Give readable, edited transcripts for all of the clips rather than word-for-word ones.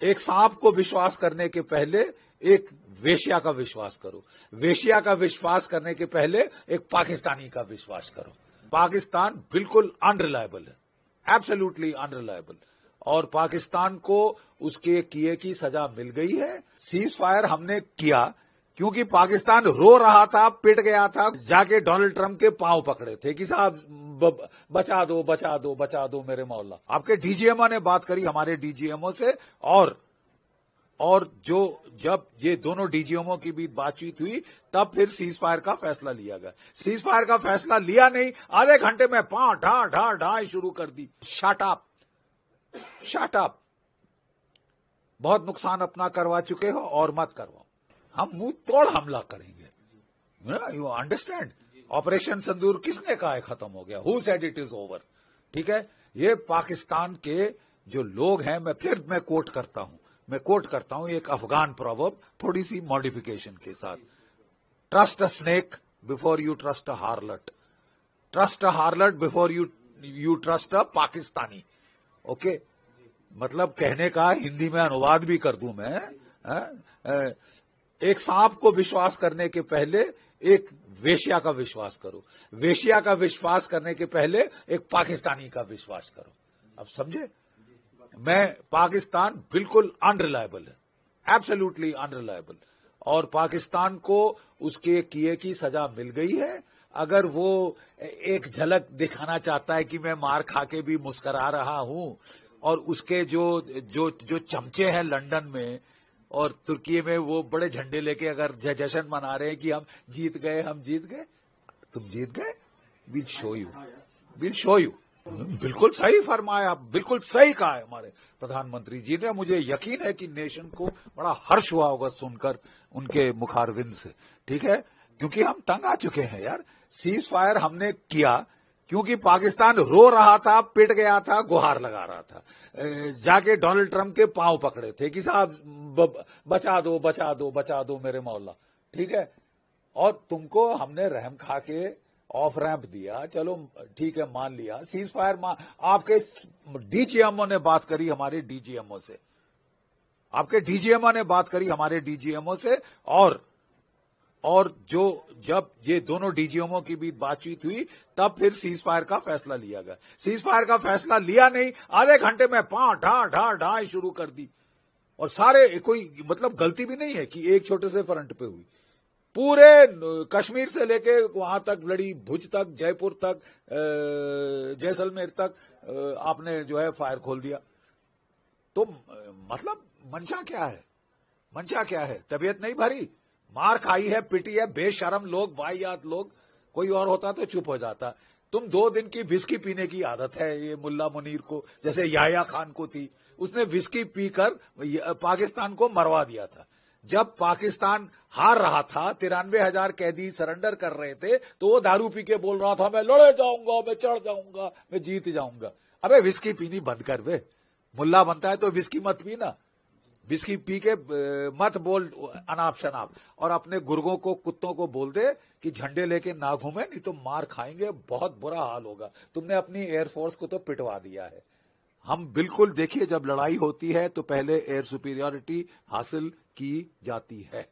एक सांप को विश्वास करने के पहले एक वेश्या का विश्वास करो। वेश्या का विश्वास करने के पहले एक पाकिस्तानी का विश्वास करो। पाकिस्तान बिल्कुल अनरिलायबल है, एब्सोल्युटली अनरिलायबल। और पाकिस्तान को उसके किए की सजा मिल गई है। सीज फायर हमने किया क्योंकि पाकिस्तान रो रहा था, पिट गया था, जाके डोनाल्ड ट्रंप के पांव पकड़े थे कि साहब बचा दो बचा दो बचा दो मेरे मौला। आपके डीजीएमओ ने बात करी हमारे डीजीएमओ से, और जो जब ये दोनों डीजीएमओ की बीच बातचीत हुई तब फिर सीज फायर का फैसला लिया गया। सीज फायर का फैसला लिया नहीं, आधे घंटे में पां ढा ढा ढा शुरू कर दी। Shut up, shut up. बहुत नुकसान अपना करवा चुके हो और मत करवाओ। हम मुंह तोड़ हमला करेंगे। You understand? ऑपरेशन सिंदूर किसने कहा है खत्म हो गया? Who said it is over? ठीक है, ये पाकिस्तान के जो लोग हैं, मैं कोट करता हूं एक अफगान प्रोवर्ब, थोड़ी सी मॉडिफिकेशन के साथ। Trust a snake before you trust a हार्लट, trust a हार्लट before you trust a Pakistani. Okay, मतलब कहने का हिंदी में अनुवाद भी कर दूं मैं। एक सांप को विश्वास करने के पहले एक वेश्या का विश्वास करो। वेश्या का विश्वास करने के पहले एक पाकिस्तानी का विश्वास करो। अब समझे? पाकिस्तान बिल्कुल अनरिलायबल है, एब्सोल्युटली अनरिलायबल। और पाकिस्तान को उसके किए की सजा मिल गई है। अगर वो एक झलक दिखाना चाहता है कि मैं मार खा के भी मुस्करा रहा हूं, और उसके जो चमचे हैं लंदन में और तुर्की में, वो बड़े झंडे लेके अगर जश्न मना रहे हैं कि हम जीत गए, तुम जीत गए। Will show you. बिल्कुल सही फरमाया, बिल्कुल सही कहा है हमारे प्रधानमंत्री जी ने। मुझे यकीन है कि नेशन को बड़ा हर्ष हुआ होगा सुनकर उनके मुखारविंद से। ठीक है, क्योंकि हम तंग आ चुके हैं यार। सीज फायर हमने किया क्योंकि पाकिस्तान रो रहा था, पिट गया था, गुहार लगा रहा था, जाके डोनाल्ड ट्रंप के पांव पकड़े थे कि साहब बचा दो बचा दो बचा दो मेरे मौला। ठीक है, और तुमको हमने रहम खा के ऑफ रैंप दिया, चलो ठीक है, मान लिया। सीज फायर आपके डीजीएमओ ने बात करी हमारे डीजीएमओ से, आपके डीजीएमओ ने बात करी हमारे डीजीएमओ से, और जब ये दोनों डीजीएमओ की बीच बातचीत हुई तब फिर सीज फायर का फैसला लिया गया। सीज फायर का फैसला लिया नहीं, आधे घंटे में पां ढा ढा ढा शुरू कर दी। और सारे, कोई मतलब गलती भी नहीं है कि एक छोटे से फ्रंट पे हुई। पूरे कश्मीर से लेके वहां तक लड़ी, भुज तक, जयपुर तक, जैसलमेर तक आपने जो है फायर खोल दिया। तो मतलब मंशा क्या है? तबीयत नहीं भरी, मार खाई है, पिटी है, बेशरम लोग, वाहियात लोग। कोई और होता तो चुप हो जाता। तुम 2 दिन की विस्की पीने की आदत है ये मुल्ला मुनीर को, जैसे याह्या खान को थी। उसने विस्की पीकर पाकिस्तान को मरवा दिया था। जब पाकिस्तान हार रहा था, 93,000 कैदी सरेंडर कर रहे थे, तो वो दारू पी के बोल रहा था मैं लड़े जाऊंगा, मैं चढ़ जाऊंगा, मैं जीत जाऊंगा। अबे विस्की पीनी बंद कर बे। मुल्ला बनता है तो विस्की मत पीना, विस्की पी के मत बोल अनाप शनाप। और अपने गुर्गों को, कुत्तों को बोल दे कि झंडे लेके ना घूमे, नहीं तो मार खाएंगे, बहुत बुरा हाल होगा। तुमने अपनी एयरफोर्स को तो पिटवा दिया है। हम बिल्कुल, देखिए, जब लड़ाई होती है तो पहले एयर सुपीरियरिटी हासिल की जाती है,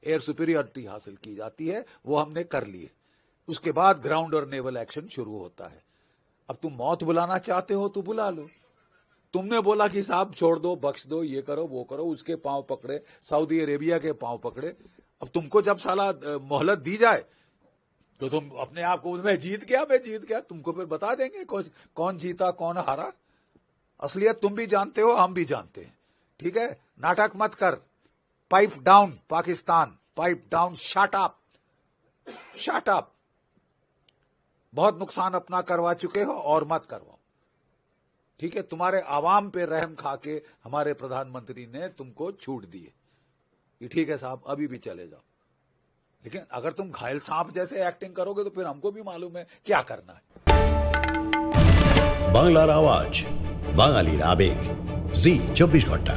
एयर सुपीरियरिटी हासिल की जाती है, वो हमने कर ली है। उसके बाद ग्राउंड और नेवल एक्शन शुरू होता है। अब तुम मौत बुलाना चाहते हो तो बुला लो। तुमने बोला कि साहब छोड़ दो, बख्श दो, ये करो वो करो, उसके पांव पकड़े, सऊदी अरेबिया के पांव पकड़े। अब तुमको जब साला मोहलत दी जाए तो तुम अपने आप को मैं जीत गया, तुमको फिर बता देंगे कौन जीता कौन हारा। असलियत तुम भी जानते हो, हम भी जानते हैं। ठीक है, नाटक मत कर। Pipe down Pakistan, pipe down, shut up. बहुत नुकसान अपना करवा चुके हो और मत करवाओ। ठीक है, तुम्हारे आवाम पे रहम खा के हमारे प्रधानमंत्री ने तुमको छूट दी है कि ठीक है साहब अभी भी चले जाओ। लेकिन अगर तुम घायल सांप जैसे एक्टिंग करोगे तो फिर हमको भी मालूम है क्या करना है। बांग्लार आवाज, बांगालीर आवेग, जी 24 घंटा।